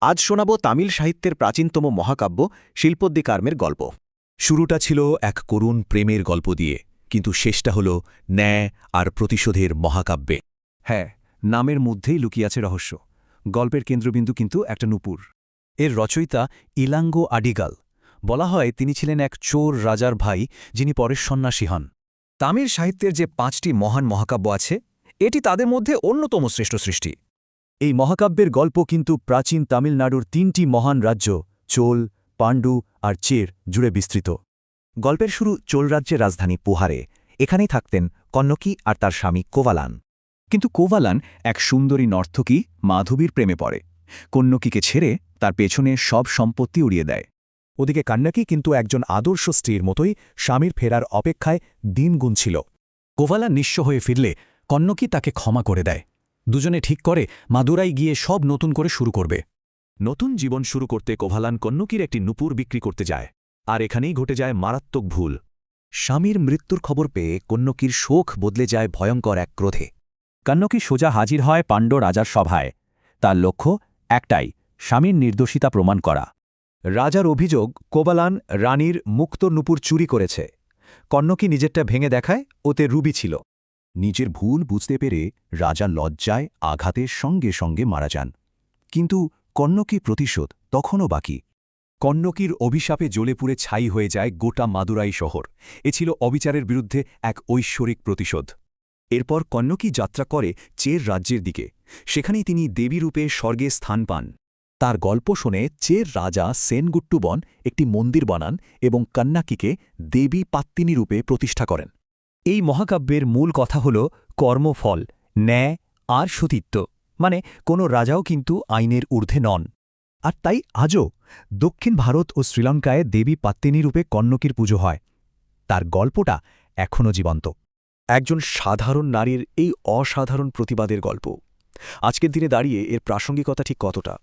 আজ শোনাব তামিল সাহিত্যের প্রাচীনতম মহাকাব্য শিল্পোদ্দিকার্মের গল্প। শুরুটা ছিল এক করুণ প্রেমের গল্প দিয়ে, কিন্তু শেষটা হল ন্যায় আর প্রতিশোধের মহাকাব্যে। হ্যাঁ, নামের মধ্যেই লুকিয়ে আছে রহস্য। গল্পের কেন্দ্রবিন্দু কিন্তু একটা নূপুর। এর রচয়িতা ইলাঙ্গো আডিগাল। বলা হয় তিনি ছিলেন এক চোর রাজার ভাই, যিনি পরে সন্ন্যাসী হন। তামিল সাহিত্যের যে ৫টি মহান মহাকাব্য আছে, এটি তাদের মধ্যে অন্যতম শ্রেষ্ঠ সৃষ্টি। এই মহাকাব্যের গল্প কিন্তু প্রাচীন তামিলনাড়ুর ৩টি মহান রাজ্য চোল, পাণ্ডু আর চের জুড়ে বিস্তৃত। গল্পের শুরু চোল রাজ্যের রাজধানী পুহারে। এখানেই থাকতেন কন্নকি আর তার স্বামী কোভালান। কিন্তু কোভালান এক সুন্দরী নর্তকী মাধবীর প্রেমে পড়ে। কন্নকিকে ছেড়ে তার পেছনে সব সম্পত্তি উড়িয়ে দেয়। ওদিকে কান্নাকি কিন্তু একজন আদর্শ স্ত্রীর মতোই স্বামীর ফেরার অপেক্ষায় দিন গুনছিল। কোভালান নিঃস্ব হয়ে ফিরলে কন্নকি তাকে ক্ষমা করে দেয়। দুজনে ঠিক করে মাদুরাই গিয়ে সব নতুন করে শুরু করবে। নতুন জীবন শুরু করতে কোভালান কন্নকির একটি নূপুর বিক্রি করতে যায়, আর এখানেই ঘটে যায় মারাত্মক ভুল। স্বামীর মৃত্যুর খবর পেয়ে কন্নকির শোক বদলে যায় ভয়ঙ্কর এক ক্রোধে। কন্নকি সোজা হাজির হয় পাণ্ড্য রাজার সভায়। তার লক্ষ্য একটাই, স্বামীর নির্দোষিতা প্রমাণ করা। রাজার অভিযোগ কোভালান রানীর মুক্ত নূপুর চুরি করেছে। কন্নকি নিজেরটা ভেঙে দেখায় ওতে রুবি ছিল। নিজের ভুল বুঝতে পেরে রাজা লজ্জায় আঘাতের সঙ্গে সঙ্গে মারা যান। কিন্তু কন্নকির প্রতিশোধ তখনও বাকি। কন্নকির অভিশাপে জ্বলে পুড়ে ছাই হয়ে যায় গোটা মাদুরাই শহর। এ ছিল অবিচারের বিরুদ্ধে এক ঐশ্বরিক প্রতিশোধ। এরপর কন্নকি যাত্রা করে চের রাজ্যের দিকে। সেখানেই তিনি দেবীরূপে স্বর্গে স্থান পান। তার গল্প শুনে চের রাজা সেনগুট্টুবন একটি মন্দির বানান এবং কন্নাকিকে দেবী পাত্তিনী রূপে প্রতিষ্ঠা করেন। এই মহাকাব্যের মূল কথা হল কর্মফল, ন্যায় আর সতীত্ব। মানে কোনো রাজাও কিন্তু আইনের ঊর্ধ্বে নন। আর তাই আজও দক্ষিণ ভারত ও শ্রীলঙ্কায় দেবী পাত্তিনী রূপে কন্নকির পুজো হয়। তার গল্পটা এখনও জীবন্ত। একজন সাধারণ নারীর এই অসাধারণ প্রতিবাদের গল্প। আজকের দিনে দাঁড়িয়ে এর প্রাসঙ্গিকতা ঠিক কতটা?